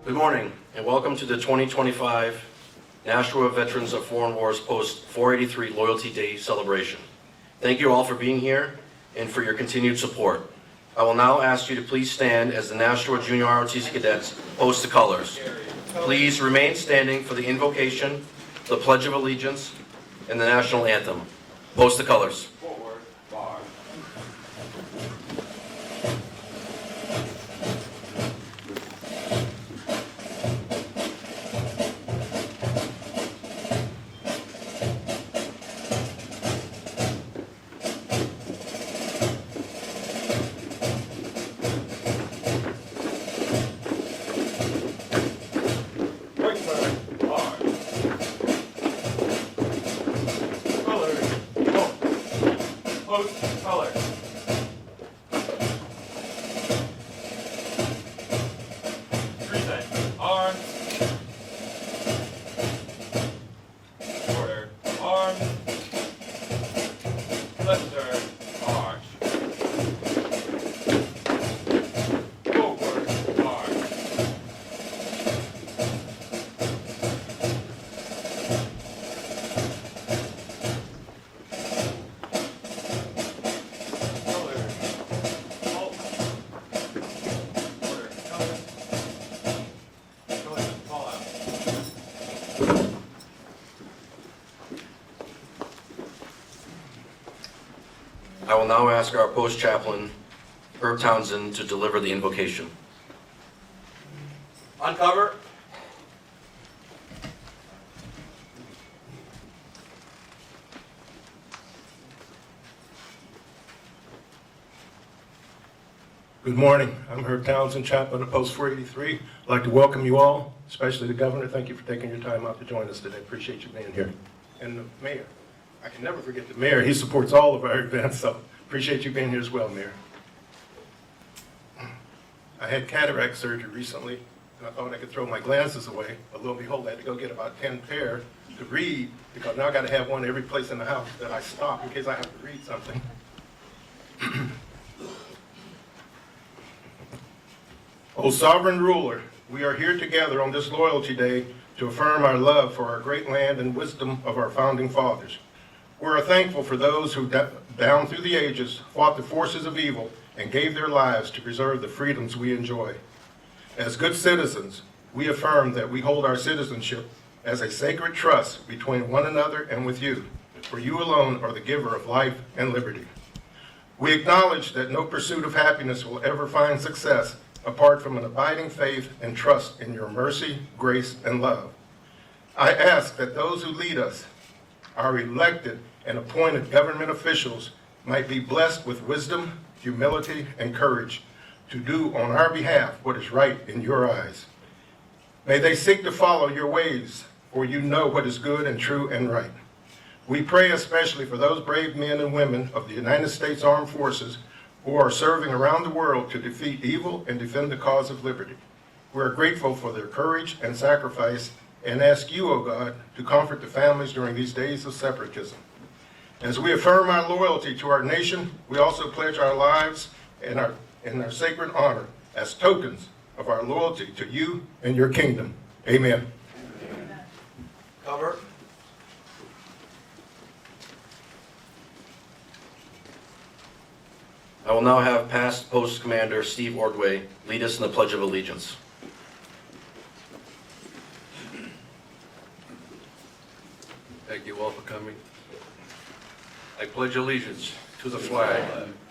Good morning, and welcome to the 2025 Nashua Veterans of Foreign Wars Post 483 Loyalty Day celebration. Thank you all for being here and for your continued support. I will now ask you to please stand as the Nashua Junior ROTC cadets post the colors. Please remain standing for the invocation, the Pledge of Allegiance, and the National Anthem. Post the colors. Forward, bar. Color. Reset. Arm. Order. Arm. Left turn. March. Forward. March. I will now ask our post chaplain, Herb Townsend, to deliver the invocation. Uncover. Good morning. I'm Herb Townsend, chaplain of Post 483. I'd like to welcome you all, especially the governor. Thank you for taking your time out to join us today. Appreciate you being here. And the mayor. I can never forget the mayor. He supports all of our events, so appreciate you being here as well, Mayor. I had cataract surgery recently, and I thought I could throw my glasses away. But lo and behold, I had to go get about 10 pair to read, because now I got to have one every place in the house that I stop in case I have to read something. O sovereign ruler, we are here together on this Loyalty Day to affirm our love for our great land and wisdom of our founding fathers. We are thankful for those who, down through the ages, fought the forces of evil and gave their lives to preserve the freedoms we enjoy. As good citizens, we affirm that we hold our citizenship as a sacred trust between one another and with you, for you alone are the giver of life and liberty. We acknowledge that no pursuit of happiness will ever find success apart from an abiding faith and trust in your mercy, grace, and love. I ask that those who lead us, our elected and appointed government officials, might be blessed with wisdom, humility, and courage to do on our behalf what is right in your eyes. May they seek to follow your ways, for you know what is good and true and right. We pray especially for those brave men and women of the United States Armed Forces who are serving around the world to defeat evil and defend the cause of liberty. We are grateful for their courage and sacrifice and ask you, O God, to comfort the families during these days of separatism. As we affirm our loyalty to our nation, we also pledge our lives and our sacred honor as tokens of our loyalty to you and your kingdom. Amen. Amen. Cover. I will now have past Post Commander Steve Ordway lead us in the Pledge of Allegiance. Thank you all for coming. I pledge allegiance to the flag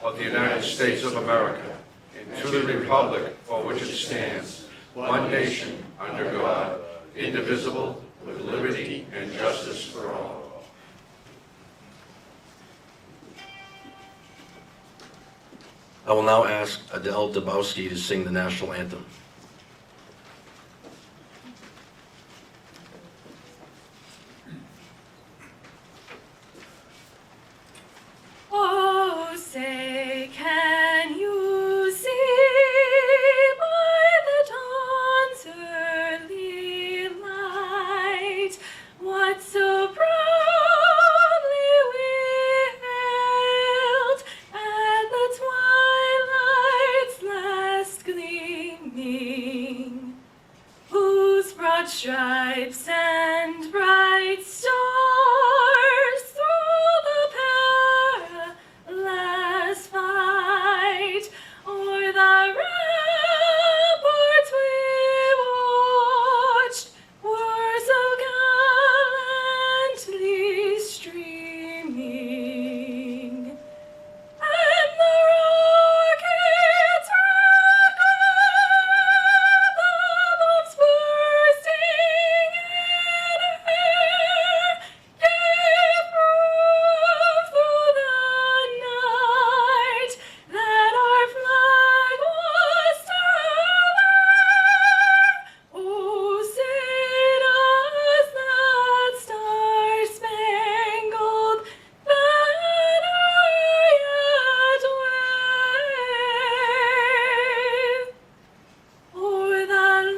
of the United States of America and to the republic for which it stands, one nation, under God, indivisible, with liberty and justice for all. I will now ask Adele Dabowski to sing the national anthem. Oh, say, can you see by the dawn's early light what so proudly we hailed at the twilight's last gleaming broad stripes and bright stars through the perilous fight. O'er the ramparts we watched were so gallantly streaming, and the rockets recorded the bombs bursting in air, gave proof through the night that our flag was still there. Oh, say does that star-spangled banner yet wave o'er the land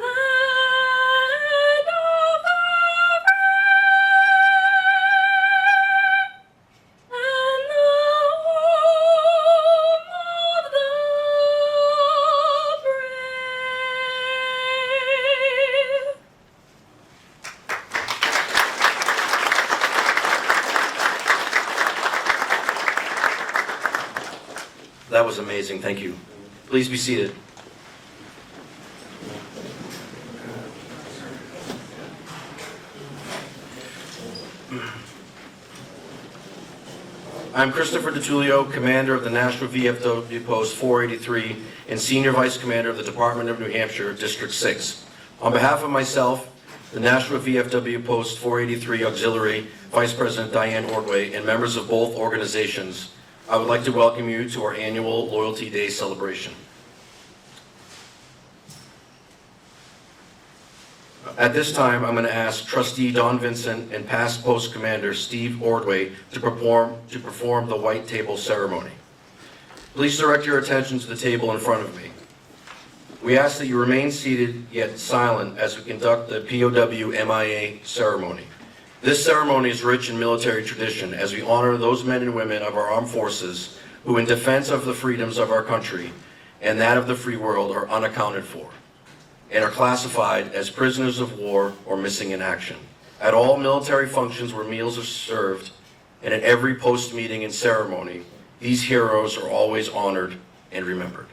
of the free and the home of the brave? That was amazing. Thank you. Please be seated. I'm Christopher DiTullio, Commander of the National VFW Post 483 and Senior Vice Commander of the Department of New Hampshire, District 6. On behalf of myself, the National VFW Post 483 Auxiliary, Vice President Diane Ordway, and members of both organizations, I would like to welcome you to our annual Loyalty Day celebration. At this time, I'm going to ask Trustee Don Vincent and past Post Commander Steve Ordway to perform the white table ceremony. Please direct your attention to the table in front of me. We ask that you remain seated yet silent as we conduct the POW MIA ceremony. This ceremony is rich in military tradition as we honor those men and women of our armed forces who, in defense of the freedoms of our country and that of the free world, are unaccounted for and are classified as prisoners of war or missing in action. At all military functions where meals are served and at every post meeting and ceremony, these heroes are always honored and remembered.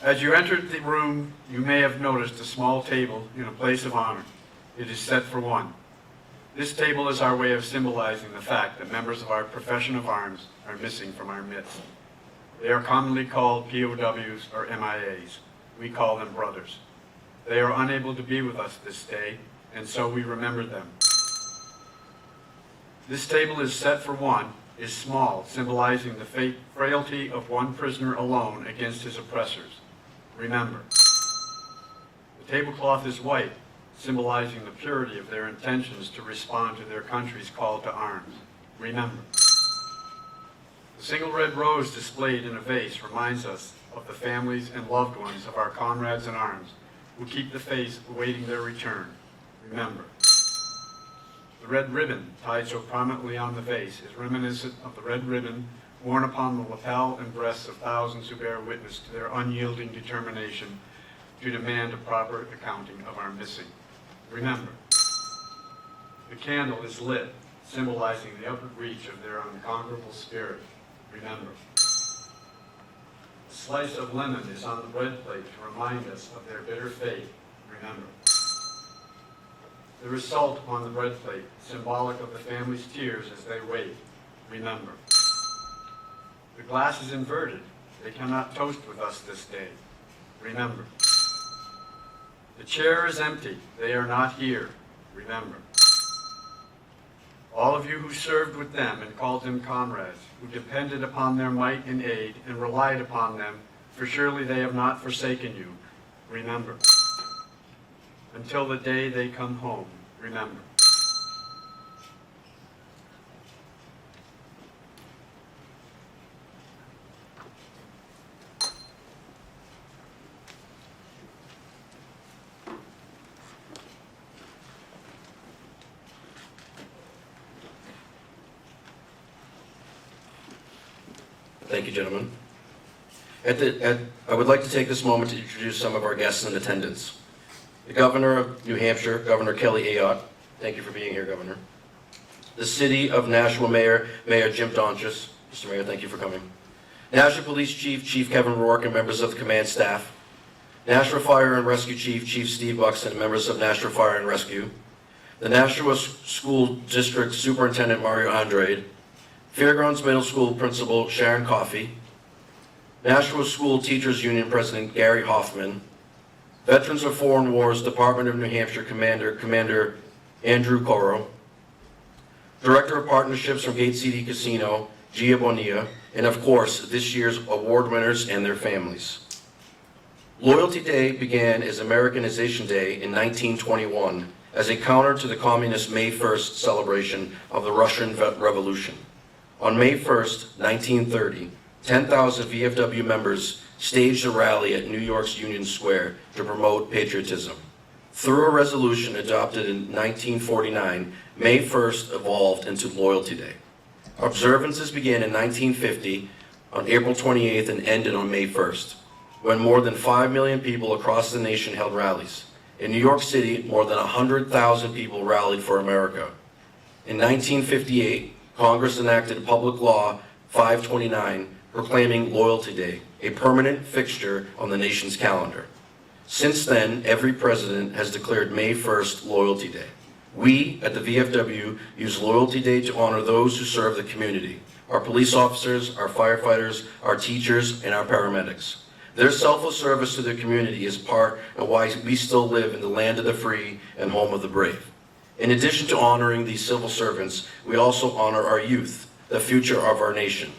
As you entered the room, you may have noticed a small table in a place of honor. It is set for one. This table is our way of symbolizing the fact that members of our profession of arms are missing from our midst. They are commonly called POWs or MIAs. We call them brothers. They are unable to be with us this day, and so we remember them. This table is set for one, is small, symbolizing the frailty of one prisoner alone against his oppressors. Remember. The tablecloth is white, symbolizing the purity of their intentions to respond to their country's call to arms. Remember. The single red rose displayed in a vase reminds us of the families and loved ones of our comrades in arms who keep the faith awaiting their return. Remember. The red ribbon tied so prominently on the vase is reminiscent of the red ribbon worn upon the lapel and breasts of thousands who bear witness to their unyielding determination to demand a proper accounting of our missing. Remember. The candle is lit, symbolizing the upward reach of their unconquerable spirit. Remember. A slice of lemon is on the bread plate to remind us of their bitter fate. Remember. There is salt upon the bread plate, symbolic of the family's tears as they wait. Remember. The glass is inverted. They cannot toast with us this day. Remember. The chair is empty. They are not here. Remember. All of you who served with them and called them comrades, who depended upon their might and aid and relied upon them, for surely they have not forsaken you. Remember. Until the day they come home. Remember. Thank you, gentlemen. I would like to take this moment to introduce some of our guests in attendance. The Governor of New Hampshire, Governor Kelly Ayotte. Thank you for being here, Governor. The City of Nashua Mayor, Mayor Jim Donchis. Mr. Mayor, thank you for coming. Nashua Police Chief, Chief Kevin Rourke, and members of the command staff. Nashua Fire and Rescue Chief, Chief Steve Buxton, and members of Nashua Fire and Rescue. The Nashua School District Superintendent Mario Andrade. Fairgrounds Middle School Principal Sharon Coffey. Nashua School Teachers Union President Gary Hoffman. Veterans of Foreign Wars Department of New Hampshire Commander Andrew Coro. Director of Partnerships from Gate City Casino, Gia Bonilla, and of course, this year's award winners and their families. Loyalty Day began as Americanization Day in 1921 as a counter to the communist May 1st celebration of the Russian Revolution. On May 1st, 1930, 10,000 VFW members staged a rally at New York's Union Square to promote patriotism. Through a resolution adopted in 1949, May 1st evolved into Loyalty Day. Observances began in 1950 on April 28th and ended on May 1st, when more than 5 million people across the nation held rallies. In New York City, more than 100,000 people rallied for America. In 1958, Congress enacted Public Law 529, proclaiming Loyalty Day, a permanent fixture on the nation's calendar. Since then, every president has declared May 1st Loyalty Day. We at the VFW use Loyalty Day to honor those who serve the community, our police officers, our firefighters, our teachers, and our paramedics. Their selfless service to the community is part of why we still live in the land of the free and home of the brave. In addition to honoring these civil servants, we also honor our youth, the future of our nation.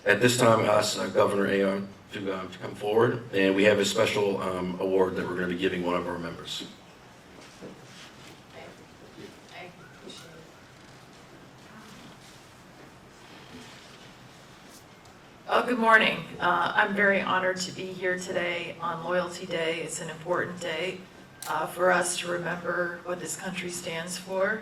At this time, I ask Governor Ayotte to come forward, and we have a special award that we're going to be giving one of our members. Good morning. I'm very honored to be here today on Loyalty Day. It's an important day for us to remember what this country stands for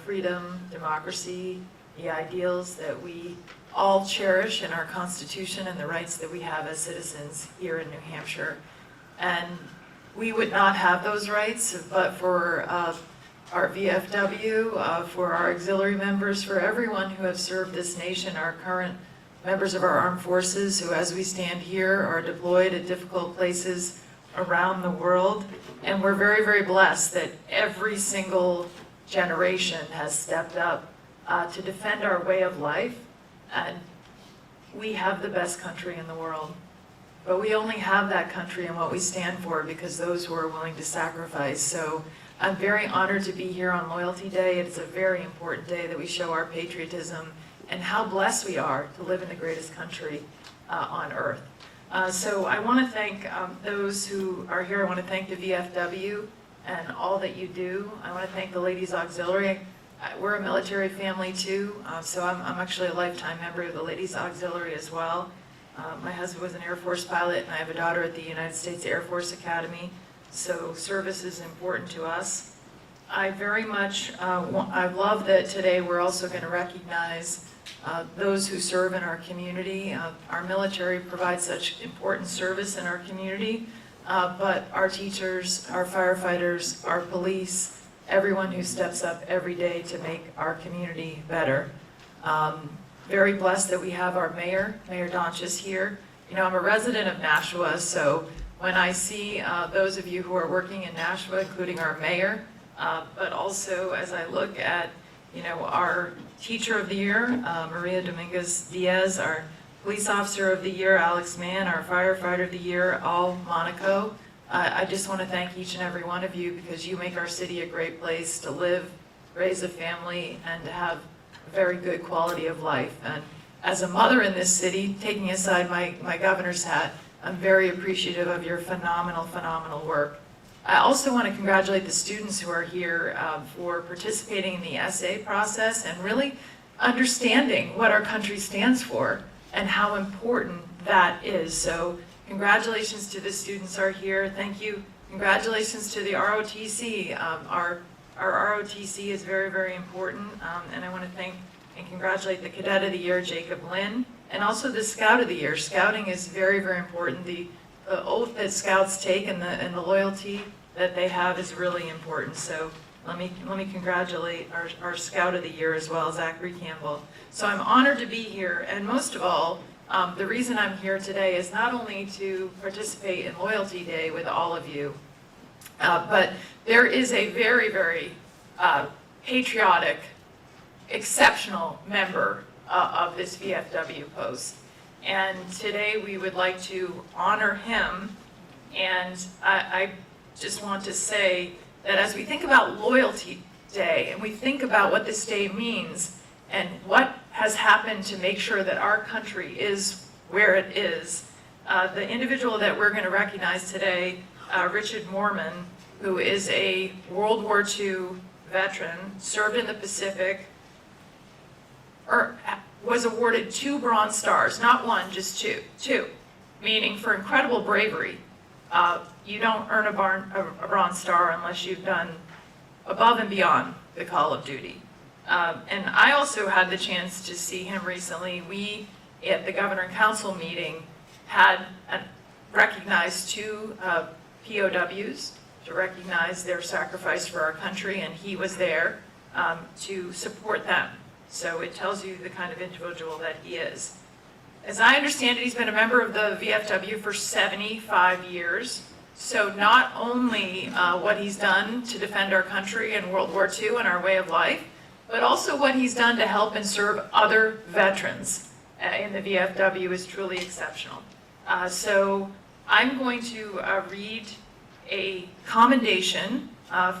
freedom, democracy, the ideals that we all cherish in our Constitution and the rights that we have as citizens here in New Hampshire. And we would not have those rights but for our VFW, for our auxiliary members, for everyone who have served this nation, our current members of our armed forces who, as we stand here, are deployed at difficult places around the world. And we're very, very blessed that every single generation has stepped up to defend our way of life. And we have the best country in the world. But we only have that country and what we stand for because those who are willing to sacrifice. So I'm very honored to be here on Loyalty Day. It's a very important day that we show our patriotism and how blessed we are to live in the greatest country on earth. So I want to thank those who are here. I want to thank the VFW and all that you do. I want to thank the Ladies Auxiliary. We're a military family too, so I'm actually a lifetime member of the Ladies Auxiliary as well. My husband was an Air Force pilot, and I have a daughter at the United States Air Force Academy, so service is important to us. I very much, I love that today we're also going to recognize those who serve in our community. Our military provides such important service in our community, but our teachers, our firefighters, our police, everyone who steps up every day to make our community better. Very blessed that we have our mayor, Mayor Donchis here. You know, I'm a resident of Nashua, so when I see those of you who are working in Nashua, including our mayor, but also as I look at, you know, our Teacher of the Year, Maria Dominguez Diaz, our Police Officer of the Year, Alex Mann, our Firefighter of the Year, Al Monaco. I just want to thank each and every one of you because you make our city a great place to live, raise a family, and to have a very good quality of life. And as a mother in this city, taking aside my governor's hat, I'm very appreciative of your phenomenal, phenomenal work. I also want to congratulate the students who are here for participating in the essay process and really understanding what our country stands for and how important that is. So congratulations to the students who are here. Thank you. Congratulations to the ROTC. Our ROTC is very, very important, and I want to thank and congratulate the Cadet of the Year, Jacob Lynn, and also the Scout of the Year. Scouting is very, very important. The oath that Scouts take and the loyalty that they have is really important. So let me congratulate our Scout of the Year as well, Zachary Campbell. So I'm honored to be here, and most of all, the reason I'm here today is not only to participate in Loyalty Day with all of you, but there is a very, very patriotic, exceptional member of this VFW post. And today we would like to honor him, and I just want to say that as we think about Loyalty Day, and we think about what this day means, and what has happened to make sure that our country is where it is, the individual that we're going to recognize today, Richard Mormon, who is a World War II veteran, served in the Pacific, was awarded 2 Bronze Stars, not 1, just 2, meaning for incredible bravery. You don't earn a Bronze Star unless you've done above and beyond the call of duty. And I also had the chance to see him recently. We, at the Governor and Council meeting, had recognized 2 POWs to recognize their sacrifice for our country, and he was there to support them. So it tells you the kind of individual that he is. As I understand it, he's been a member of the VFW for 75 years. So not only what he's done to defend our country in World War II and our way of life, but also what he's done to help and serve other veterans in the VFW is truly exceptional. So I'm going to read a commendation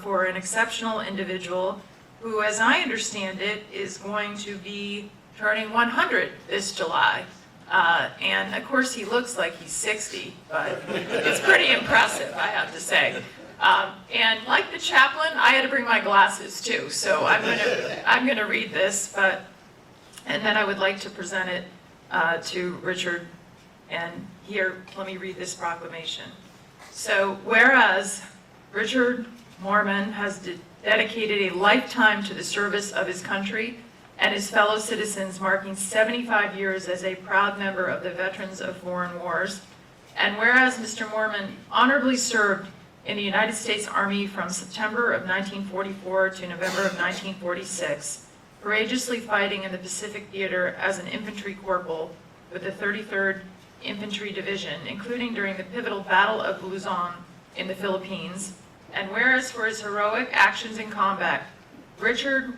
for an exceptional individual who, as I understand it, is going to be turning 100 this July. And of course he looks like he's 60, but it's pretty impressive, I have to say. And like the chaplain, I had to bring my glasses too, so I'm gonna read this, and then I would like to present it to Richard. And here, let me read this proclamation. So, whereas Richard Mormon has dedicated a lifetime to the service of his country and his fellow citizens, marking 75 years as a proud member of the Veterans of Foreign Wars, and whereas Mr. Mormon honorably served in the United States Army from September of 1944 to November of 1946, courageously fighting in the Pacific Theater as an infantry corporal with the 33rd Infantry Division, including during the pivotal Battle of Luzon in the Philippines, and whereas for his heroic actions in combat, Richard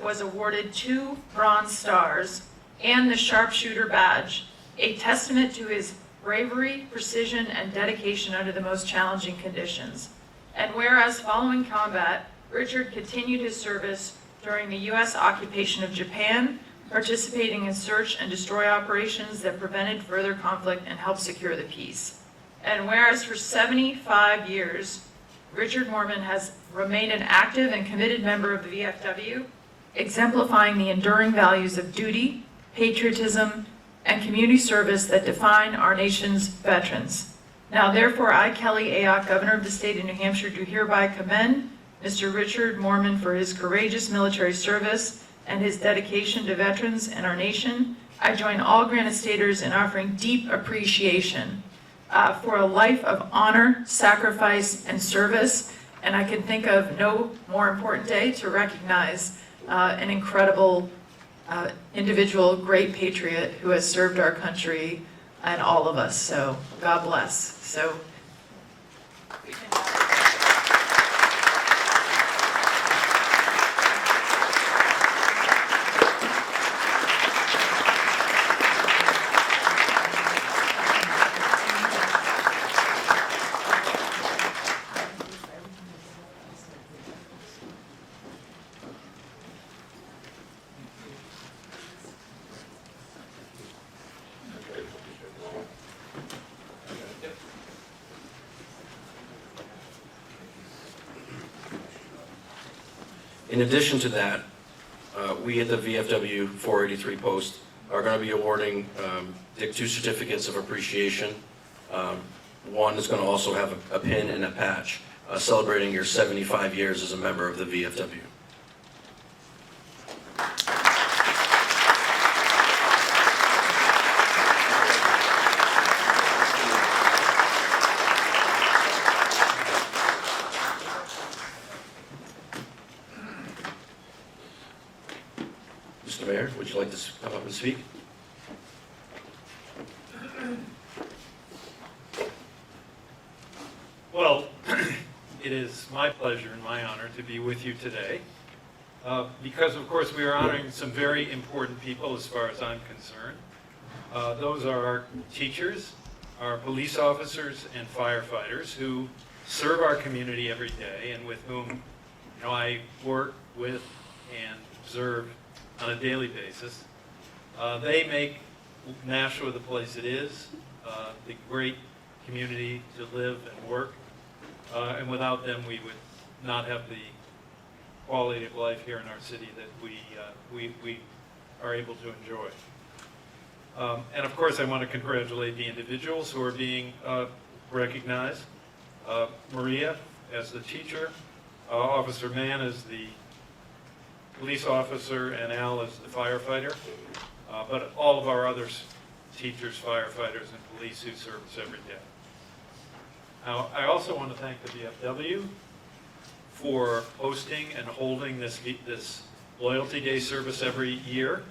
was awarded 2 Bronze Stars and the Sharpshooter Badge, a testament to his bravery, precision, and dedication under the most challenging conditions. And whereas following combat, Richard continued his service during the U.S. occupation of Japan, participating in search and destroy operations that prevented further conflict and helped secure the peace. And whereas for 75 years, Richard Mormon has remained an active and committed member of the VFW, exemplifying the enduring values of duty, patriotism, and community service that define our nation's veterans. Now therefore, I, Kelly Ayotte, Governor of the State of New Hampshire, do hereby commend Mr. Richard Mormon for his courageous military service and his dedication to veterans and our nation. I join all Granite Staters in offering deep appreciation for a life of honor, sacrifice, and service, and I can think of no more important day to recognize an incredible individual, great patriot who has served our country and all of us. So God bless. So we can In addition to that, we at the VFW 483 post are going to be awarding Dick 2 certificates of appreciation. One is going to also have a pin and a patch celebrating your 75 years as a member of the VFW. Mr. Mayor, would you like to come up and speak? Well, it is my pleasure and my honor to be with you today because, of course, we are honoring some very important people as far as I'm concerned. Those are our teachers, our police officers, and firefighters who serve our community every day and with whom I work with and observe on a daily basis. They make Nashua the place it is, the great community to live and work. And without them, we would not have the quality of life here in our city that we are able to enjoy. And of course, I want to congratulate the individuals who are being recognized. Maria as the teacher, Officer Mann as the police officer, and Al as the firefighter. But all of our other teachers, firefighters, and police who serve us every day. Now, I also want to thank the VFW for hosting and holding this Loyalty Day service every year.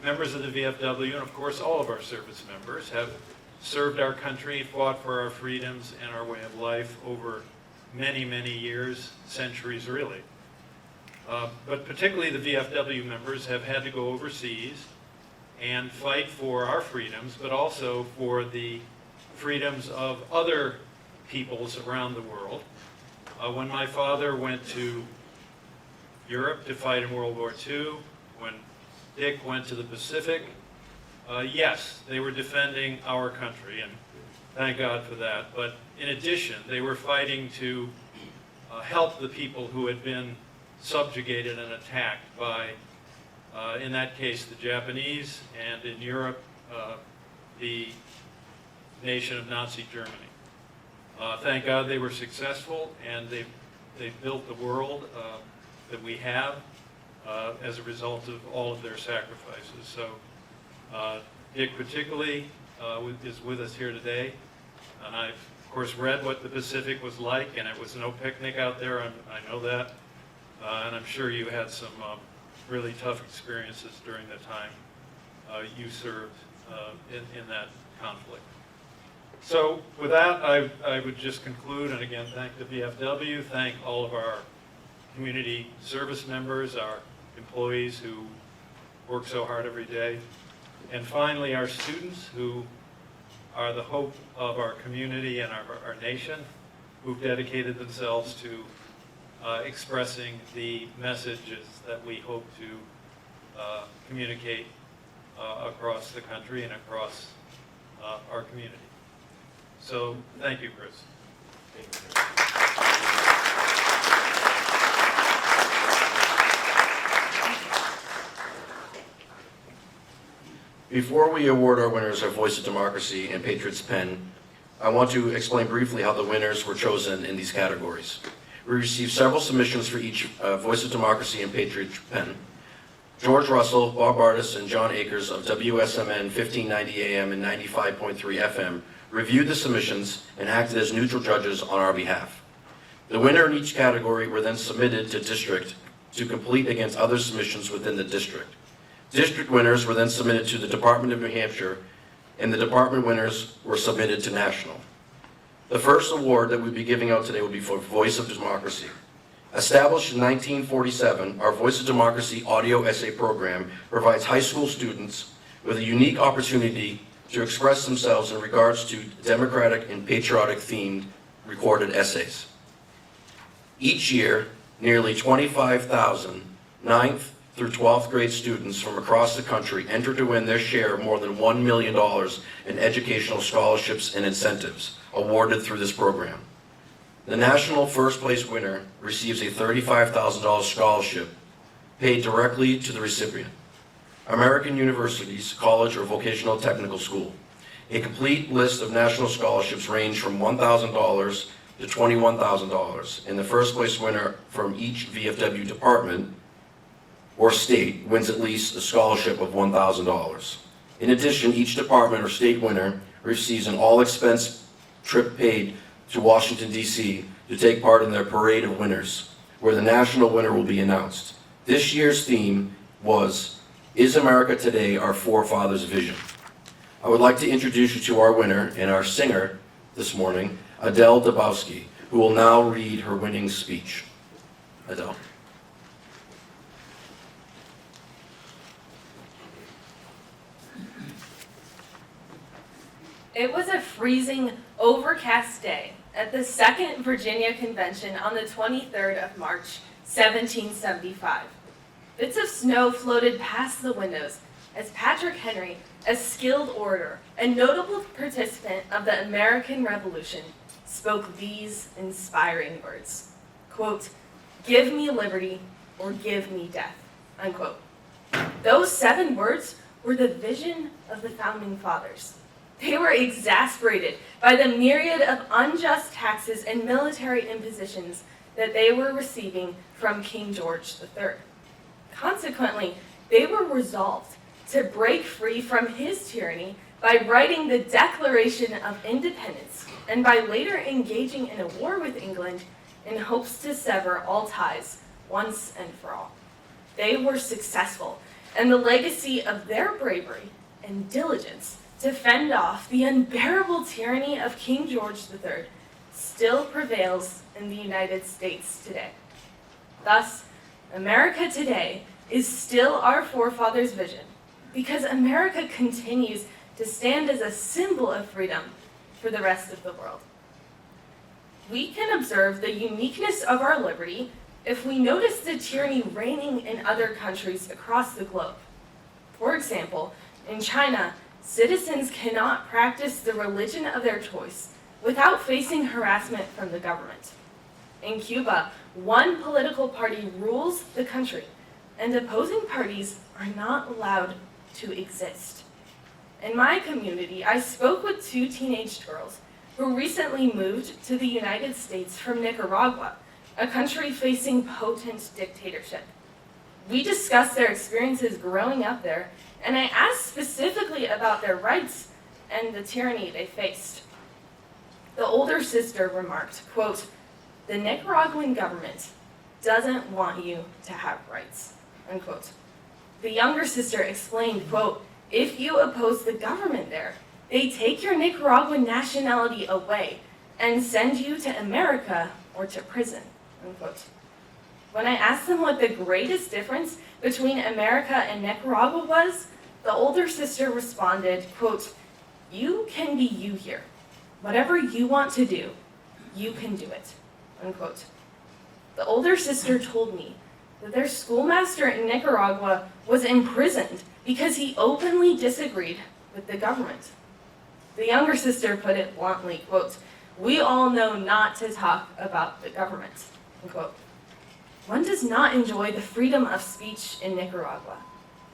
Members of the VFW, and of course all of our service members, have served our country, fought for our freedoms and our way of life over many, many years, centuries really. But particularly the VFW members have had to go overseas and fight for our freedoms, but also for the freedoms of other peoples around the world. When my father went to Europe to fight in World War II, when Dick went to the Pacific, yes, they were defending our country, and thank God for that. But in addition, they were fighting to help the people who had been subjugated and attacked by, in that case, the Japanese, and in Europe, the nation of Nazi Germany. Thank God they were successful, and they built the world that we have as a result of all of their sacrifices. So Dick particularly is with us here today, and I've of course read what the Pacific was like, and it was no picnic out there, I know that, and I'm sure you had some really tough experiences during the time you served in that conflict. So with that, I would just conclude, and again, thank the VFW, thank all of our community service members, our employees who work so hard every day, and finally our students who are the hope of our community and our nation, who've dedicated themselves to expressing the messages that we hope to communicate across the country and across our community. So, thank you, Chris. Before we award our winners our Voice of Democracy and Patriots Pen, I want to explain briefly how the winners were chosen in these categories. We received several submissions for each Voice of Democracy and Patriots Pen. George Russell, Bob Artis, and John Akers of WSMN 1590 AM and 95.3 FM reviewed the submissions and acted as neutral judges on our behalf. The winner in each category were then submitted to district to complete against other submissions within the district. District winners were then submitted to the Department of New Hampshire, and the department winners were submitted to national. The first award that we'll be giving out today will be for Voice of Democracy. Established in 1947, our Voice of Democracy audio essay program provides high school students with a unique opportunity to express themselves in regards to democratic and patriotic themed recorded essays. Each year, nearly 25,000 9th through 12th grade students from across the country enter to win their share of more than $1 million in educational scholarships and incentives awarded through this program. The national first place winner receives a $35,000 scholarship paid directly to the recipient. American University's College or Vocational Technical School. A complete list of national scholarships range from $1,000 to $21,000, and the first place winner from each VFW department or state wins at least a scholarship of $1,000. In addition, each department or state winner receives an all-expense trip paid to Washington, D.C. to take part in their parade of winners, where the national winner will be announced. This year's theme was, Is America Today Our Forefathers' Vision? I would like to introduce you to our winner and our singer this morning, Adele Dabowski, who will now read her winning speech. Adele. It was a freezing, overcast day at the Second Virginia Convention on the 23rd of March, 1775. Bits of snow floated past the windows as Patrick Henry, a skilled orator and notable participant of the American Revolution, spoke these inspiring words, quote, "Give me liberty or give me death," unquote. Those 7 words were the vision of the Founding Fathers. They were exasperated by the myriad of unjust taxes and military impositions that they were receiving from King George III. Consequently, they were resolved to break free from his tyranny by writing the Declaration of Independence and by later engaging in a war with England in hopes to sever all ties once and for all. They were successful, and the legacy of their bravery and diligence to fend off the unbearable tyranny of King George III still prevails in the United States today. Thus, America today is still our forefathers' vision because America continues to stand as a symbol of freedom for the rest of the world. We can observe the uniqueness of our liberty if we notice the tyranny reigning in other countries across the globe. For example, in China, citizens cannot practice the religion of their choice without facing harassment from the government. In Cuba, one political party rules the country, and opposing parties are not allowed to exist. In my community, I spoke with 2 teenage girls who recently moved to the United States from Nicaragua, a country facing potent dictatorship. We discussed their experiences growing up there, and I asked specifically about their rights and the tyranny they faced. The older sister remarked, quote, "The Nicaraguan government doesn't want you to have rights," unquote. The younger sister explained, quote, "If you oppose the government there, they take your Nicaraguan nationality away and send you to America or to prison," unquote. When I asked them what the greatest difference between America and Nicaragua was, the older sister responded, quote, "You can be you here. Whatever you want to do, you can do it," unquote. The older sister told me that their schoolmaster in Nicaragua was imprisoned because he openly disagreed with the government. The younger sister put it bluntly, quote, "We all know not to talk about the government," unquote. One does not enjoy the freedom of speech in Nicaragua.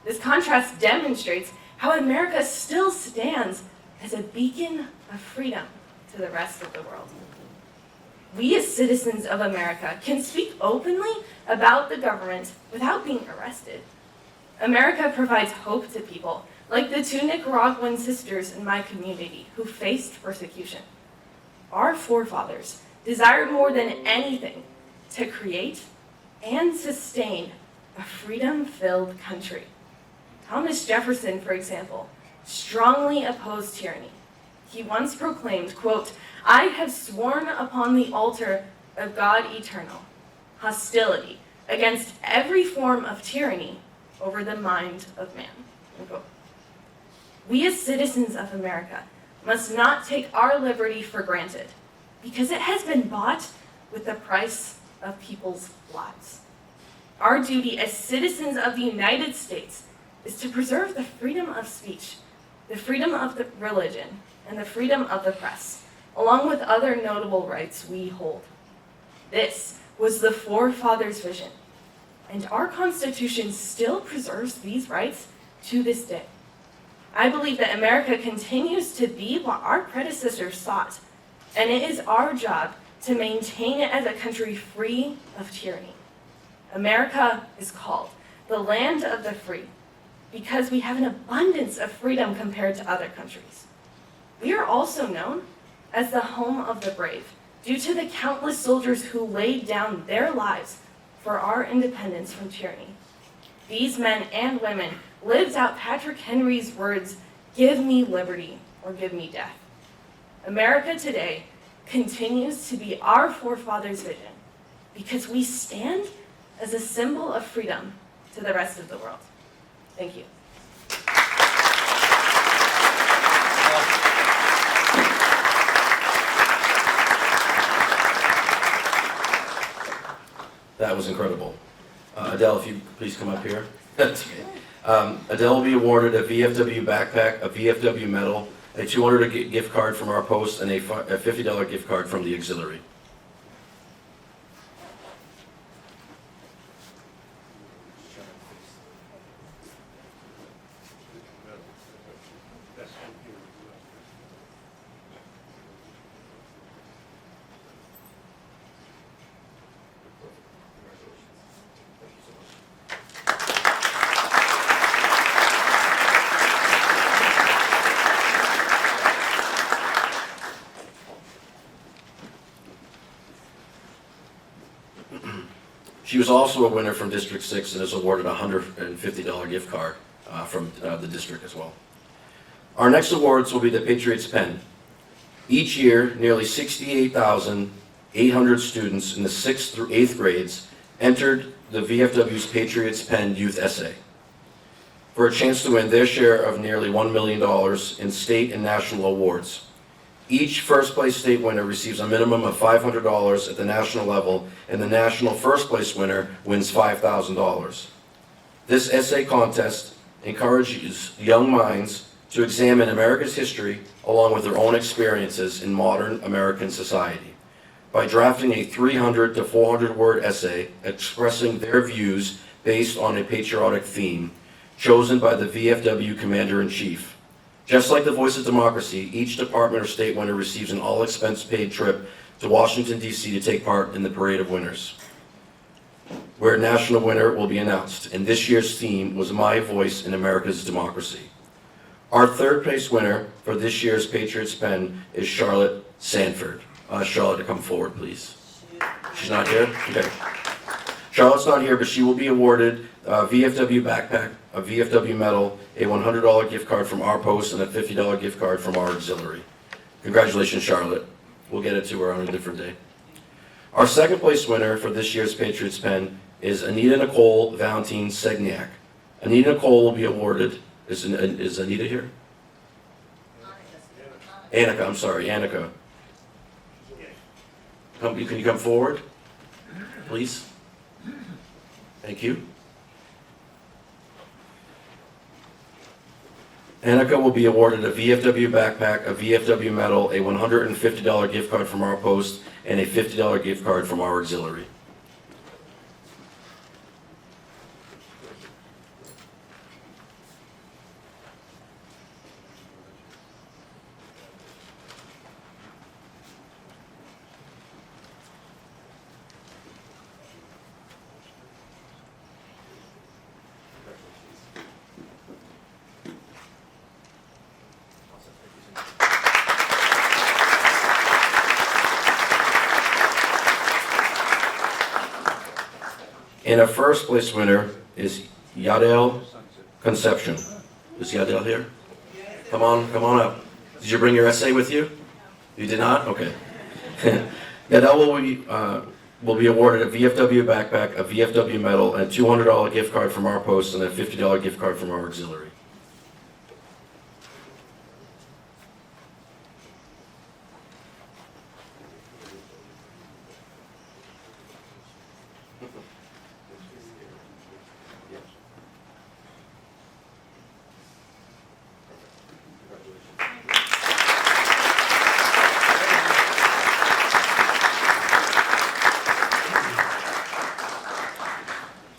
This contrast demonstrates how America still stands as a beacon of freedom to the rest of the world. We as citizens of America can speak openly about the government without being arrested. America provides hope to people like the 2 Nicaraguan sisters in my community who faced persecution. Our forefathers desired more than anything to create and sustain a freedom-filled country. Thomas Jefferson, for example, strongly opposed tyranny. He once proclaimed, quote, "I have sworn upon the altar of God eternal, hostility against every form of tyranny over the mind of man," unquote. We as citizens of America must not take our liberty for granted because it has been bought with the price of people's lives. Our duty as citizens of the United States is to preserve the freedom of speech, the freedom of the religion, and the freedom of the press, along with other notable rights we hold. This was the forefathers' vision, and our Constitution still preserves these rights to this day. I believe that America continues to be what our predecessors sought, and it is our job to maintain it as a country free of tyranny. America is called the land of the free because we have an abundance of freedom compared to other countries. We are also known as the home of the brave due to the countless soldiers who laid down their lives for our independence from tyranny. These men and women lived out Patrick Henry's words, "Give me liberty or give me death." America today continues to be our forefathers' vision because we stand as a symbol of freedom to the rest of the world. Thank you. That was incredible. Adele, if you could please come up here. That's okay. Adele will be awarded a VFW backpack, a VFW medal, a $200 gift card from our post, and a $50 gift card from the auxiliary. She was also a winner from District 6 and is awarded a $150 gift card from the district as well. Our next awards will be the Patriots Pen. Each year, nearly 68,800 students in the 6th through 8th grades entered the VFW's Patriots Pen Youth Essay for a chance to win their share of nearly $1 million in state and national awards. Each first place state winner receives a minimum of $500 at the national level, and the national first place winner wins $5,000. This essay contest encourages young minds to examine America's history along with their own experiences in modern American society by drafting a 300 to 400 word essay expressing their views based on a patriotic theme chosen by the VFW Commander-in-Chief. Just like the Voice of Democracy, each department or state winner receives an all-expense-paid trip to Washington, D.C. to take part in the Parade of Winners, where a national winner will be announced. And this year's theme was My Voice in America's Democracy. Our third place winner for this year's Patriots Pen is Charlotte Sanford. Charlotte, to come forward, please. She's not here? Okay. Charlotte's not here, but she will be awarded a VFW backpack, a VFW medal, a $100 gift card from our post, and a $50 gift card from our auxiliary. Congratulations, Charlotte. We'll get it to her on a different day. Our second place winner for this year's Patriots Pen is Anita Nicole Valentine Segniak. Anita Nicole will be awarded, is Anita here? Annika, I'm sorry, Annika. Can you come forward, please? Thank you. Annika will be awarded a VFW backpack, a VFW medal, a $150 gift card from our post, and a $50 gift card from our auxiliary. And our first place winner is Yadel Conception. Is Yadel here? Come on up. Did you bring your essay with you? You did not? Okay. Yadel will be awarded a VFW backpack, a VFW medal, and a $200 gift card from our post, and a $50 gift card from our auxiliary.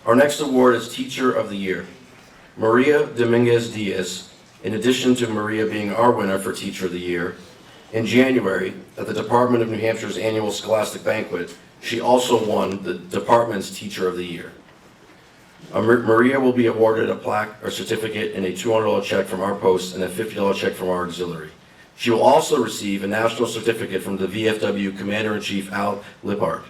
Our next award is Teacher of the Year. Maria Dominguez Diaz, in addition to Maria being our winner for Teacher of the Year, in January, at the Department of New Hampshire's annual Scholastic Banquet, she also won the department's Teacher of the Year. Maria will be awarded a plaque or certificate and a $200 check from our post and a $50 check from our auxiliary. She will also receive a national certificate from the VFW Commander-in-Chief Al Lippard.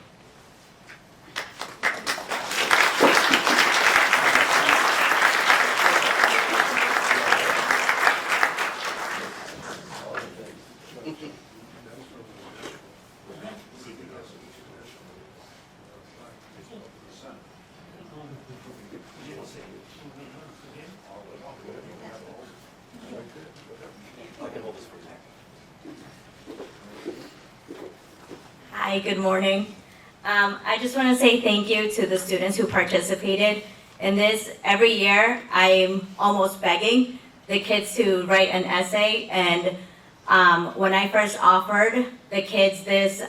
Hi, good morning. I just want to say thank you to the students who participated in this. Every year, I'm almost begging the kids to write an essay, and when I first offered the kids this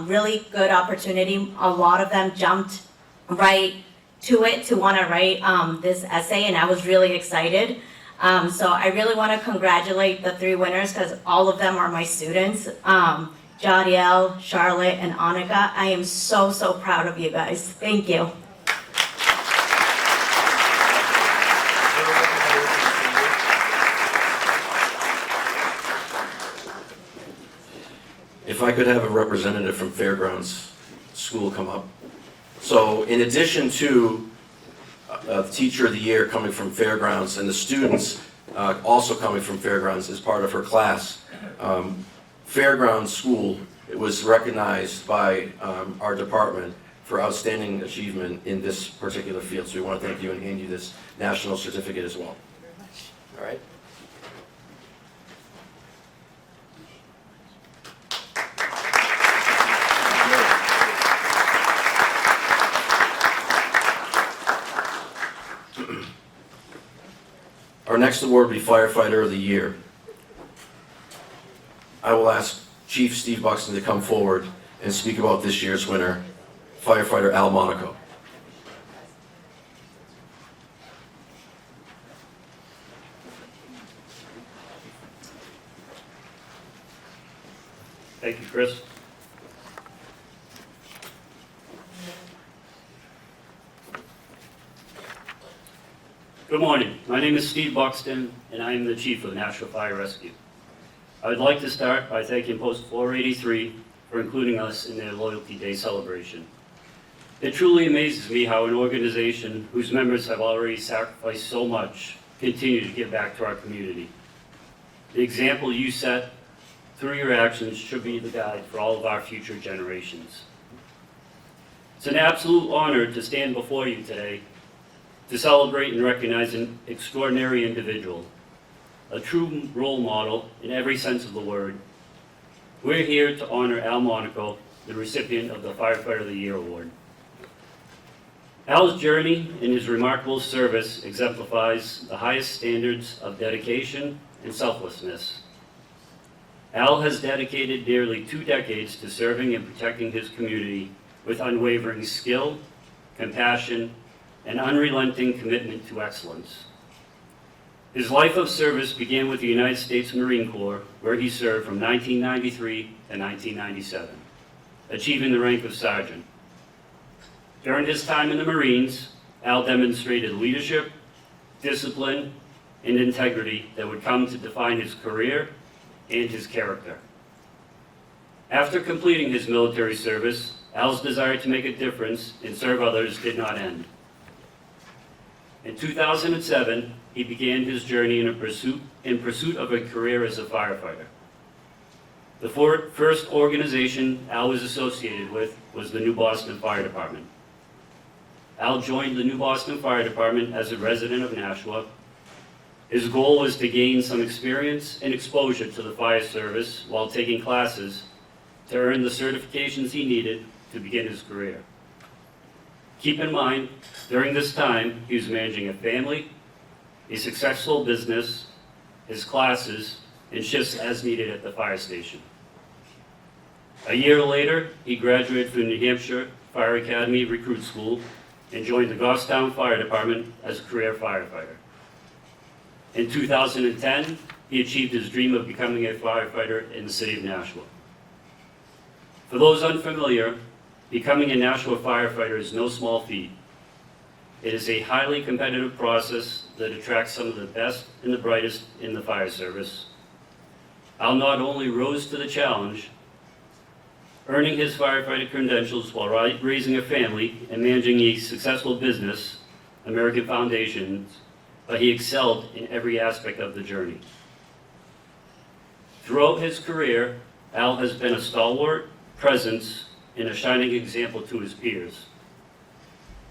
really good opportunity, a lot of them jumped right to it to want to write this essay, and I was really excited. So I really want to congratulate the 3 winners because all of them are my students. Jadiel, Charlotte, and Annika. I am so, so proud of you guys. Thank you. If I could have a representative from Fairgrounds School come up. So in addition to the Teacher of the Year coming from Fairgrounds and the students also coming from Fairgrounds as part of her class, Fairgrounds School was recognized by our department for outstanding achievement in this particular field. So we want to thank you and hand you this national certificate as well. All right. Our next award will be Firefighter of the Year. I will ask Chief Steve Buxton to come forward and speak about this year's winner, firefighter Al Monaco. Thank you, Chris. Good morning. My name is Steve Buxton, and I am the Chief of National Fire Rescue. I would like to start by thanking Post 483 for including us in their Loyalty Day celebration. It truly amazes me how an organization whose members have already sacrificed so much continue to give back to our community. The example you set through your actions should be the guide for all of our future generations. It's an absolute honor to stand before you today to celebrate and recognize an extraordinary individual, a true role model in every sense of the word. We're here to honor Al Monaco, the recipient of the Firefighter of the Year Award. Al's journey and his remarkable service exemplifies the highest standards of dedication and selflessness. Al has dedicated nearly 2 decades to serving and protecting his community with unwavering skill, compassion, and unrelenting commitment to excellence. His life of service began with the United States Marine Corps, where he served from 1993 to 1997, achieving the rank of sergeant. During his time in the Marines, Al demonstrated leadership, discipline, and integrity that would come to define his career and his character. After completing his military service, Al's desire to make a difference and serve others did not end. In 2007, he began his journey in pursuit of a career as a firefighter. The first organization Al was associated with was the New Boston Fire Department. Al joined the New Boston Fire Department as a resident of Nashua. His goal was to gain some experience and exposure to the fire service while taking classes to earn the certifications he needed to begin his career. Keep in mind, during this time, he was managing a family, a successful business, his classes, and shifts as needed at the fire station. A year later, he graduated from New Hampshire Fire Academy Recruit School and joined the Goffstown Fire Department as a career firefighter. In 2010, he achieved his dream of becoming a firefighter in the city of Nashua. For those unfamiliar, becoming a Nashua firefighter is no small feat. It is a highly competitive process that attracts some of the best and the brightest in the fire service. Al not only rose to the challenge, earning his firefighter credentials while raising a family and managing a successful business, American Foundations, but he excelled in every aspect of the journey. Throughout his career, Al has been a stalwart presence and a shining example to his peers.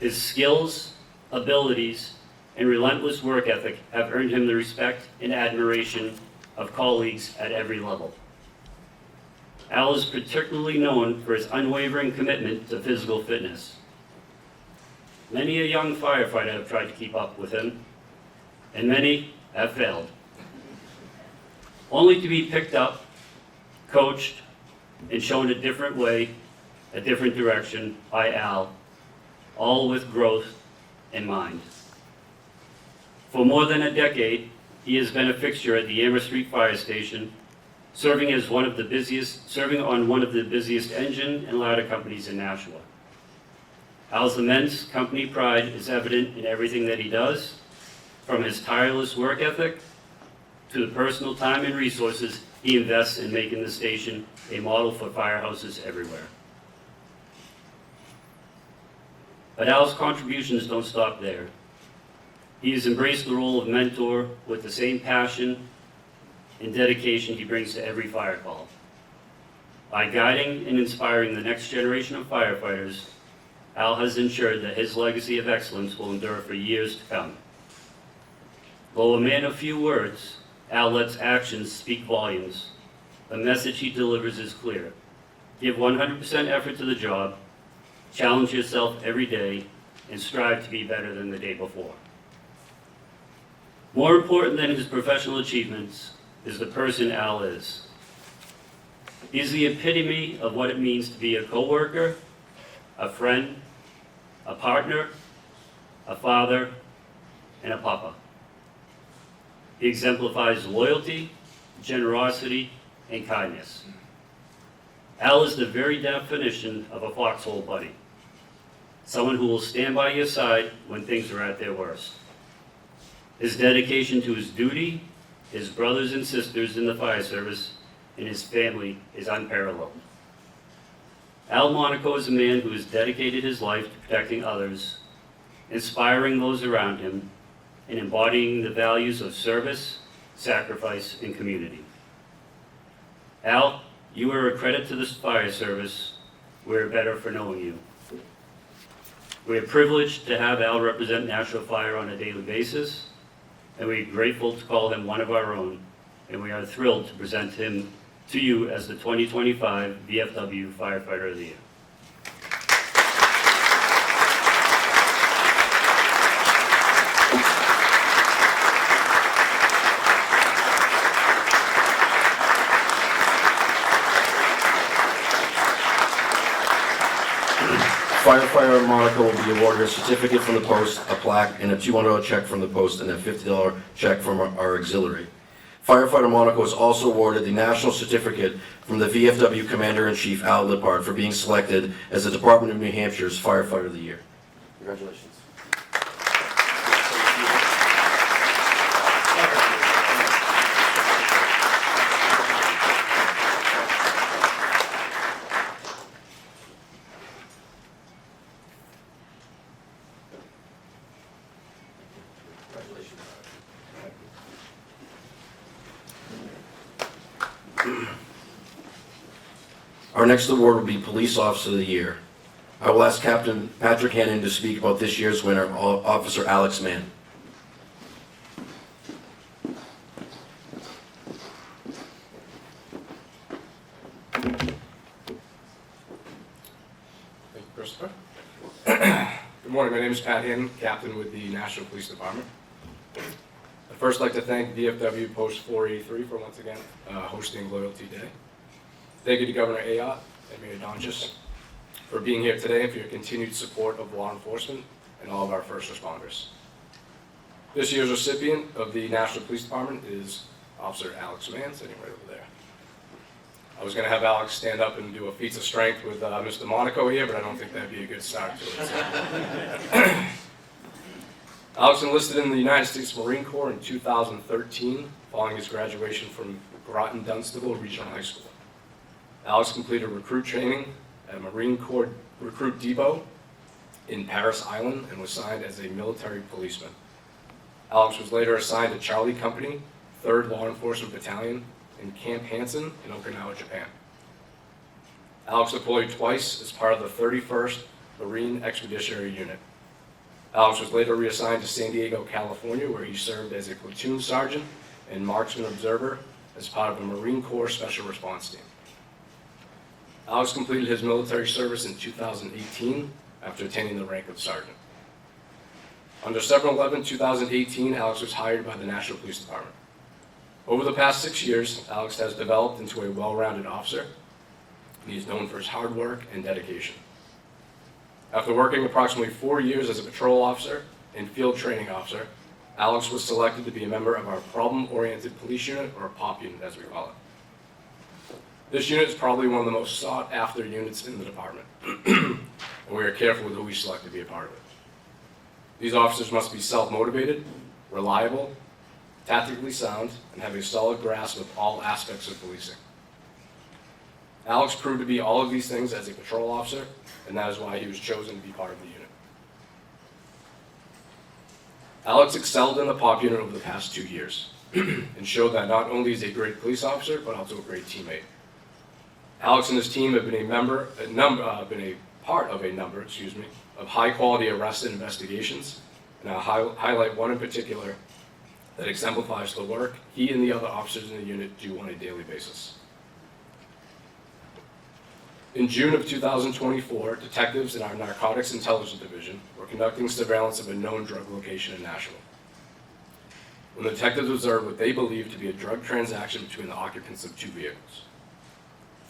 His skills, abilities, and relentless work ethic have earned him the respect and admiration of colleagues at every level. Al is particularly known for his unwavering commitment to physical fitness. Many a young firefighter have tried to keep up with him, and many have failed. Only to be picked up, coached, and shown a different way, a different direction by Al, all with growth in mind. For more than a decade, he has been a fixture at the Amherst Street Fire Station, serving on one of the busiest engine and ladder companies in Nashua. Al's immense company pride is evident in everything that he does, from his tireless work ethic to the personal time and resources he invests in making the station a model for firehouses everywhere. But Al's contributions don't stop there. He has embraced the role of mentor with the same passion and dedication he brings to every fire call. By guiding and inspiring the next generation of firefighters, Al has ensured that his legacy of excellence will endure for years to come. Though a man of few words, Al lets actions speak volumes. The message he delivers is clear. Give 100% effort to the job, challenge yourself every day, and strive to be better than the day before. More important than his professional achievements is the person Al is. He is the epitome of what it means to be a coworker, a friend, a partner, a father, and a papa. He exemplifies loyalty, generosity, and kindness. Al is the very definition of a foxhole buddy, someone who will stand by your side when things are at their worst. His dedication to his duty, his brothers and sisters in the fire service, and his family is unparalleled. Al Monaco is a man who has dedicated his life to protecting others, inspiring those around him, and embodying the values of service, sacrifice, and community. Al, you are a credit to this fire service. We're better for knowing you. We are privileged to have Al represent Nashua Fire on a daily basis, and we're grateful to call him one of our own, and we are thrilled to present him to you as the 2025 VFW Firefighter of the Year. Firefighter Monica will be awarded a certificate from the post, a plaque, and a $200 check from the post, and a $50 check from our auxiliary. Firefighter Monaco is also awarded the National Certificate from the VFW Commander-in-Chief, Al Lippard, for being selected as the Department of New Hampshire's Firefighter of the Year. Congratulations. Our next award will be Police Officer of the Year. I will ask Captain Patrick Hannon to speak about this year's winner, Officer Alex Mann. Thank you, Christopher. Good morning, my name is Pat Hannon, Captain with the National Police Department. I'd first like to thank VFW Post 483 for once again hosting Loyalty Day. Thank you to Governor Ayotte and Mayor Donchis for being here today and for your continued support of law enforcement and all of our first responders. This year's recipient of the National Police Department is Officer Alex Mann, sitting right over there. I was going to have Alex stand up and do a feats of strength with Mr. Monaco here, but I don't think that'd be a good start to it. Alex enlisted in the United States Marine Corps in 2013, following his graduation from Groton-Dunstable Regional High School. Alex completed recruit training at Marine Corps Recruit Depot in Paris Island and was signed as a military policeman. Alex was later assigned to Charlie Company, 3rd Law Enforcement Battalion in Camp Hansen in Okinawa, Japan. Alex deployed twice as part of the 31st Marine Expeditionary Unit. Alex was later reassigned to San Diego, California, where he served as a platoon sergeant and marksman observer as part of the Marine Corps Special Response Team. Alex completed his military service in 2018 after attaining the rank of sergeant. On December 11, 2018, Alex was hired by the National Police Department. Over the past 6 years, Alex has developed into a well-rounded officer, and he is known for his hard work and dedication. After working approximately 4 years as a patrol officer and field training officer, Alex was selected to be a member of our Problem-Oriented Police Unit, or POP unit as we call it. This unit is probably one of the most sought-after units in the department, and we are careful with who we select to be a part of it. These officers must be self-motivated, reliable, tactically sound, and have a solid grasp of all aspects of policing. Alex proved to be all of these things as a patrol officer, and that is why he was chosen to be part of the unit. Alex excelled in the POP unit over the past 2 years, and showed that not only is he a great police officer, but also a great teammate. Alex and his team have been a part of a number of high-quality arrests and investigations, and I'll highlight one in particular that exemplifies the work he and the other officers in the unit do on a daily basis. In June of 2024, detectives in our Narcotics Intelligence Division were conducting surveillance of a known drug location in Nashville, when the detectives observed what they believed to be a drug transaction between the occupants of 2 vehicles.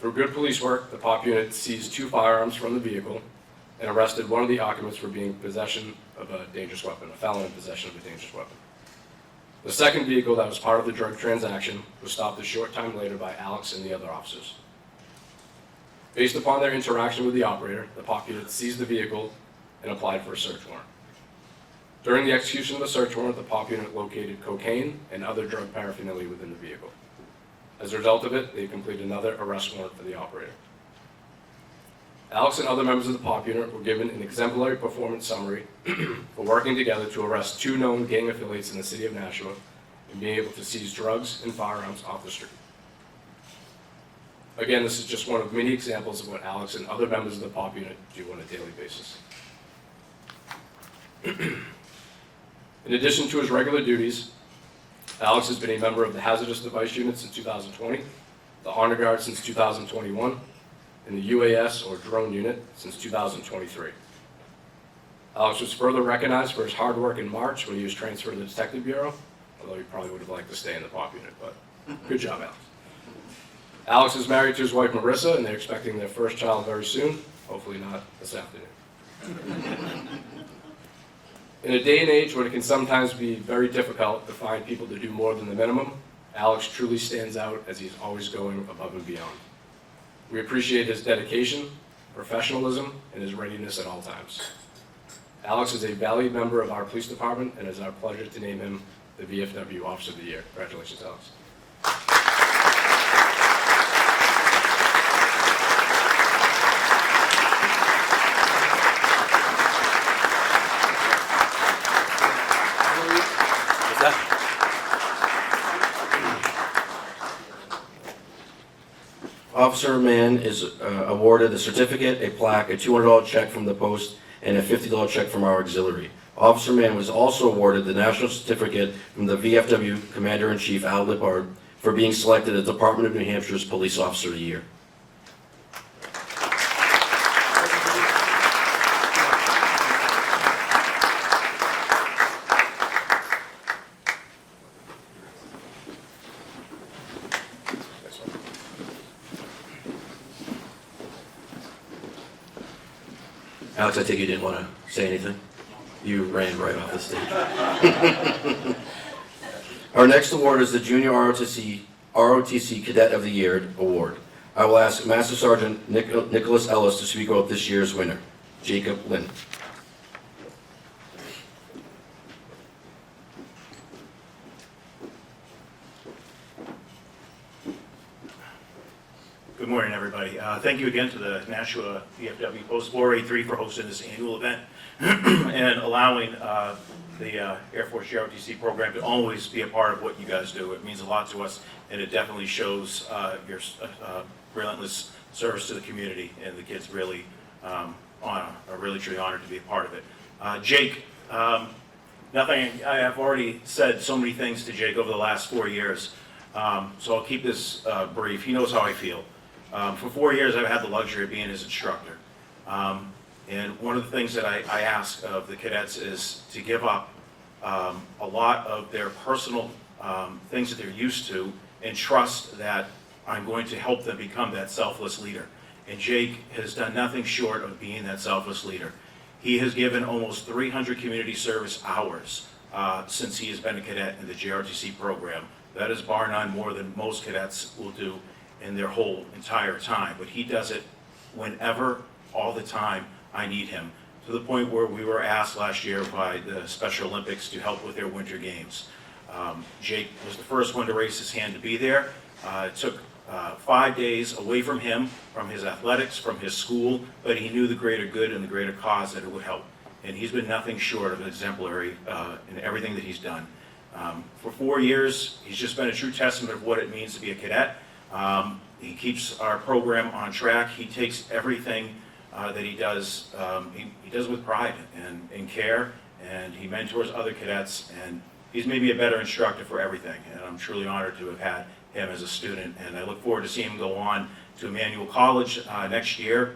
Through good police work, the POP unit seized 2 firearms from the vehicle and arrested one of the occupants for being in possession of a dangerous weapon, a felon in possession of a dangerous weapon. The second vehicle that was part of the drug transaction was stopped a short time later by Alex and the other officers. Based upon their interaction with the operator, the POP unit seized the vehicle and applied for a search warrant. During the execution of the search warrant, the POP unit located cocaine and other drug paraphernalia within the vehicle. As a result of it, they completed another arrest warrant for the operator. Alex and other members of the POP unit were given an exemplary performance summary for working together to arrest 2 known gang affiliates in the city of Nashville and being able to seize drugs and firearms off the street. Again, this is just one of many examples of what Alex and other members of the POP unit do on a daily basis. In addition to his regular duties, Alex has been a member of the Hazardous Device Unit since 2020, the Honor Guard since 2021, and the UAS, or Drone Unit, since 2023. Alex was further recognized for his hard work in March when he was transferred to the Detective Bureau, although he probably would have liked to stay in the POP unit, but good job, Alex. Alex is married to his wife, Marissa, and they're expecting their first child very soon, hopefully not this afternoon. In a day and age when it can sometimes be very difficult to find people to do more than the minimum, Alex truly stands out as he's always going above and beyond. We appreciate his dedication, professionalism, and his readiness at all times. Alex is a valued member of our police department, and it is our pleasure to name him the VFW Officer of the Year. Congratulations, Alex. Officer Mann is awarded a certificate, a plaque, a $200 check from the post, and a $50 check from our auxiliary. Officer Mann was also awarded the national certificate from the VFW Commander-in-Chief Al Lippard for being selected as Department of New Hampshire's Police Officer of the Year. Alex, I take you didn't want to say anything? You ran right off the stage. Our next award is the Junior ROTC Cadet of the Year Award. I will ask Master Sergeant Nicholas Ellis to speak about this year's winner, Jacob Lynn. Good morning, everybody. Thank you again to the Nashua VFW Post 483 for hosting this annual event and allowing the Air Force ROTC program to always be a part of what you guys do. It means a lot to us, and it definitely shows your relentless service to the community, and the kids really are really truly honored to be a part of it. Jake, nothing. I have already said so many things to Jake over the last 4 years, so I'll keep this brief. He knows how I feel. For 4 years, I've had the luxury of being his instructor. And one of the things that I ask of the cadets is to give up a lot of their personal things that they're used to and trust that I'm going to help them become that selfless leader. And Jake has done nothing short of being that selfless leader. He has given almost 300 community service hours since he has been a cadet in the JROTC program. That is bar none more than most cadets will do in their whole entire time. But he does it whenever, all the time, I need him. To the point where we were asked last year by the Special Olympics to help with their winter games. Jake was the first one to raise his hand to be there. It took 5 days away from him, from his athletics, from his school, but he knew the greater good and the greater cause that it would help. And he's been nothing short of exemplary in everything that he's done. For 4 years, he's just been a true testament of what it means to be a cadet. He keeps our program on track. He takes everything that he does, he does with pride and care, and he mentors other cadets, and he's maybe a better instructor for everything. And I'm truly honored to have had him as a student, and I look forward to seeing him go on to Emmanuel College next year.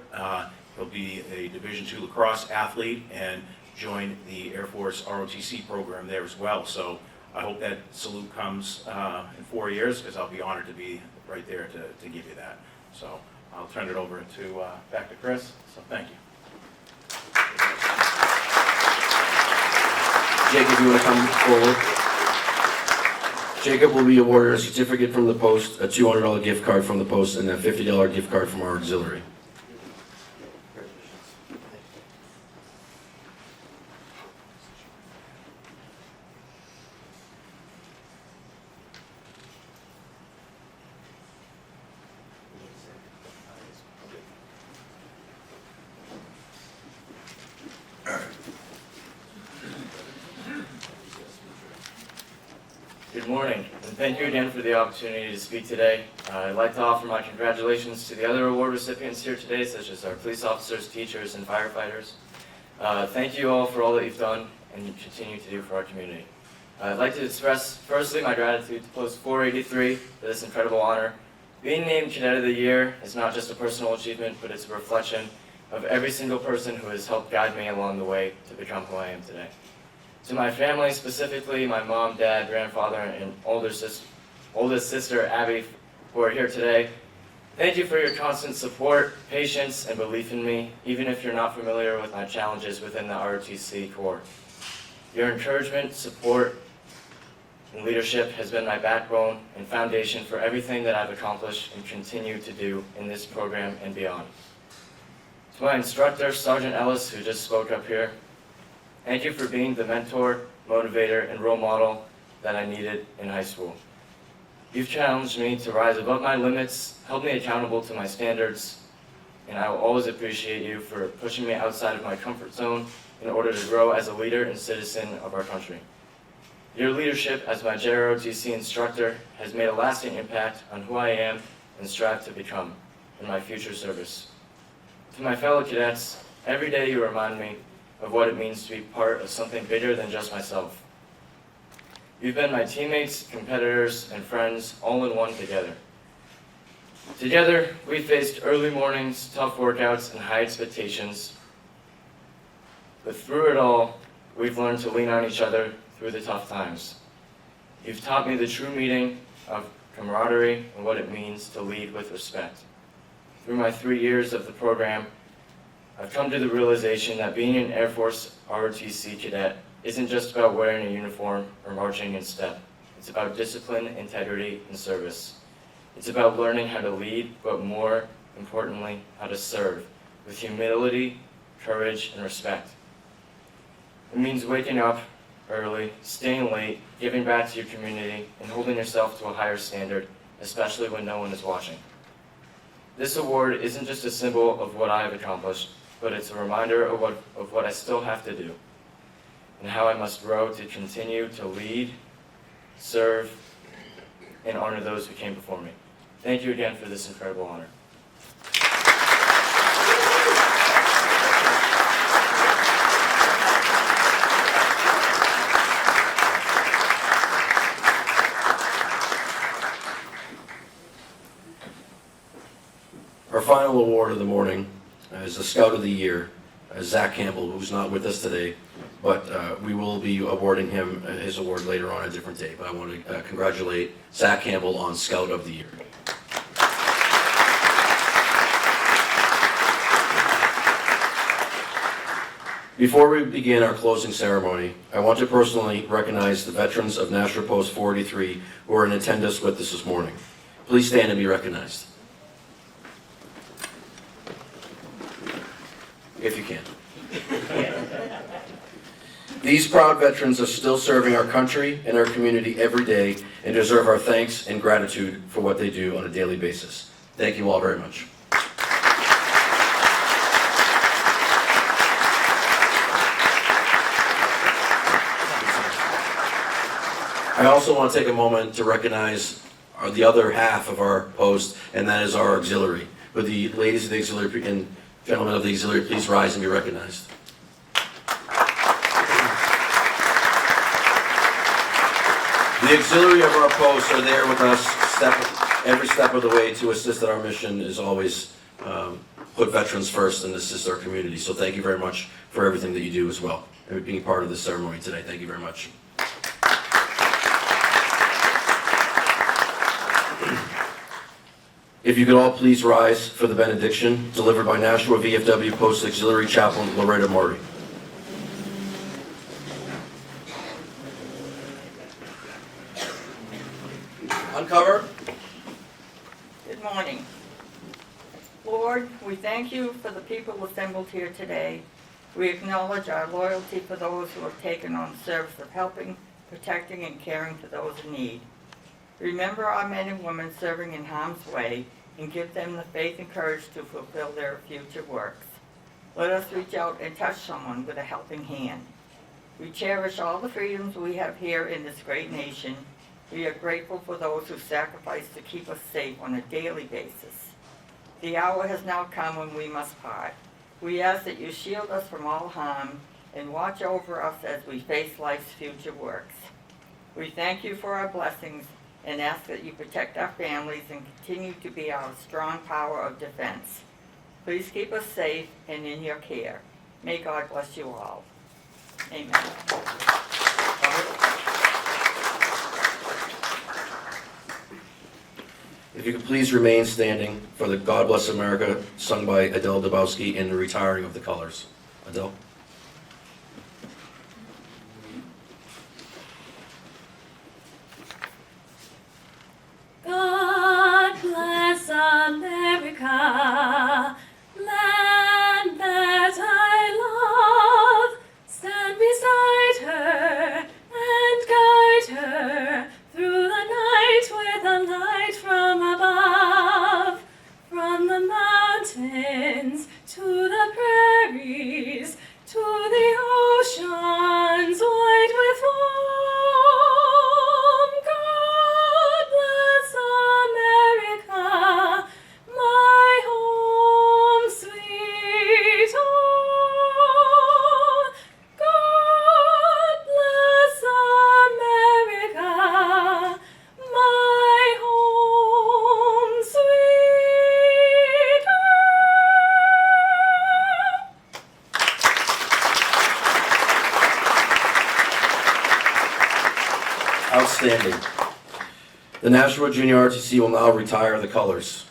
He'll be a Division II lacrosse athlete and join the Air Force ROTC program there as well. So I hope that salute comes in 4 years, because I'll be honored to be right there to give you that. So I'll turn it over to back to Chris. So thank you. Jacob, you want to come forward? Jacob will be awarded a certificate from the Post, a $200 gift card from the Post, and a $50 gift card from our auxiliary. Good morning, and thank you again for the opportunity to speak today. I'd like to offer my congratulations to the other award recipients here today, such as our police officers, teachers, and firefighters. Thank you all for all that you've done and you continue to do for our community. I'd like to express, firstly, my gratitude to Post 483 for this incredible honor. Being named Cadet of the Year is not just a personal achievement, but it's a reflection of every single person who has helped guide me along the way to become who I am today. To my family, specifically my mom, dad, grandfather, and oldest sister, Abby, who are here today, thank you for your constant support, patience, and belief in me, even if you're not familiar with my challenges within the ROTC Corps. Your encouragement, support, and leadership has been my backbone and foundation for everything that I've accomplished and continue to do in this program and beyond. To my instructor, Sergeant Ellis, who just spoke up here, thank you for being the mentor, motivator, and role model that I needed in high school. You've challenged me to rise above my limits, held me accountable to my standards, and I will always appreciate you for pushing me outside of my comfort zone in order to grow as a leader and citizen of our country. Your leadership as my JROTC instructor has made a lasting impact on who I am and strive to become in my future service. To my fellow cadets, every day you remind me of what it means to be part of something bigger than just myself. You've been my teammates, competitors, and friends all in one together. Together, we faced early mornings, tough workouts, and high expectations. But through it all, we've learned to lean on each other through the tough times. You've taught me the true meaning of camaraderie and what it means to lead with respect. Through my 3 years of the program, I've come to the realization that being an Air Force ROTC cadet isn't just about wearing a uniform or marching in step. It's about discipline, integrity, and service. It's about learning how to lead, but more importantly, how to serve with humility, courage, and respect. It means waking up early, staying late, giving back to your community, and holding yourself to a higher standard, especially when no one is watching. This award isn't just a symbol of what I have accomplished, but it's a reminder of what I still have to do, and how I must grow to continue to lead, serve, and honor those who came before me. Thank you again for this incredible honor. final award of the morning is the Scout of the Year, Zach Campbell, who's not with us today, but we will be awarding him his award later on a different day. But I want to congratulate Zach Campbell on Scout of the Year. Before we begin our closing ceremony, I want to personally recognize the veterans of National Post 483 who are in attendance with us this morning. Please stand and be recognized. If you can. These proud veterans are still serving our country and our community every day and deserve our thanks and gratitude for what they do on a daily basis. Thank you all very much. I also want to take a moment to recognize the other half of our post, and that is our auxiliary. Would the ladies of the auxiliary and gentlemen of the auxiliary please rise and be recognized? The auxiliary of our posts are there with us every step of the way to assist that our mission is always put veterans first and assist our community. So thank you very much for everything that you do as well, and being part of this ceremony today. Thank you very much. If you could all please rise for the benediction delivered by Nashua VFW Post Auxiliary Chaplain Loretta Murray. Uncover. Good morning. Lord, we thank you for the people assembled here today. We acknowledge our loyalty for those who have taken on the service of helping, protecting, and caring for those in need. Remember our men and women serving in harm's way and give them the faith and courage to fulfill their future works. Let us reach out and touch someone with a helping hand. We cherish all the freedoms we have here in this great nation. We are grateful for those who sacrifice to keep us safe on a daily basis. The hour has now come when we must part. We ask that you shield us from all harm and watch over us as we face life's future works. We thank you for our blessings and ask that you protect our families and continue to be our strong power of defense. Please keep us safe and in your care. May God bless you all. Amen. If you could please remain standing for the God Bless America sung by Adele Dabowski in the retiring of the colors. Adele. God bless America, land that I love. Stand beside her and guide her through the night with a light from above. From the mountains to the prairies, to the oceans white with foam. God bless America, my home sweet home. God bless America, my home sweet home. Outstanding. The Nashua Junior RTC will now retire the colors.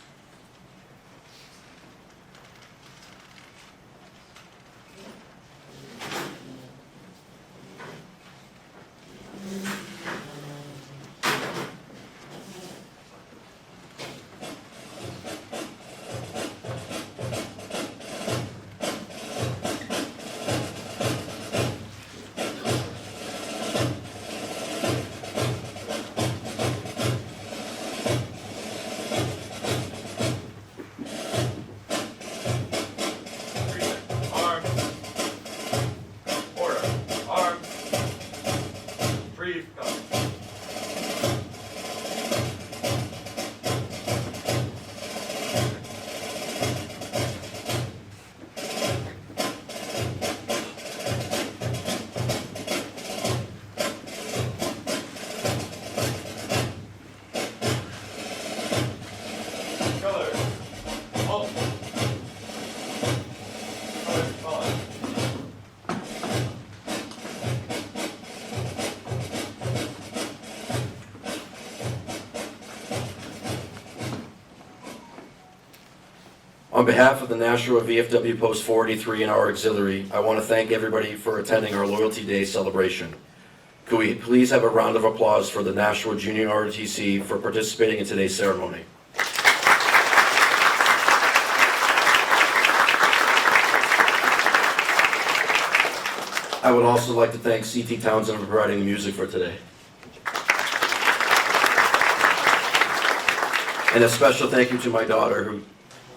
On behalf of the Nashua VFW Post 483 and our auxiliary, I want to thank everybody for attending our Loyalty Day celebration. Could we please have a round of applause for the Nashua Junior ROTC for participating in today's ceremony? I would also like to thank C.T. Townsend for providing the music for today. And a special thank you to my daughter who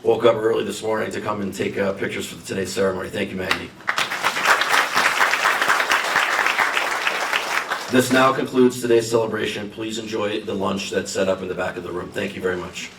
woke up early this morning to come and take pictures for today's ceremony. Thank you, Maggie. This now concludes today's celebration. Please enjoy the lunch that's set up in the back of the room. Thank you very much.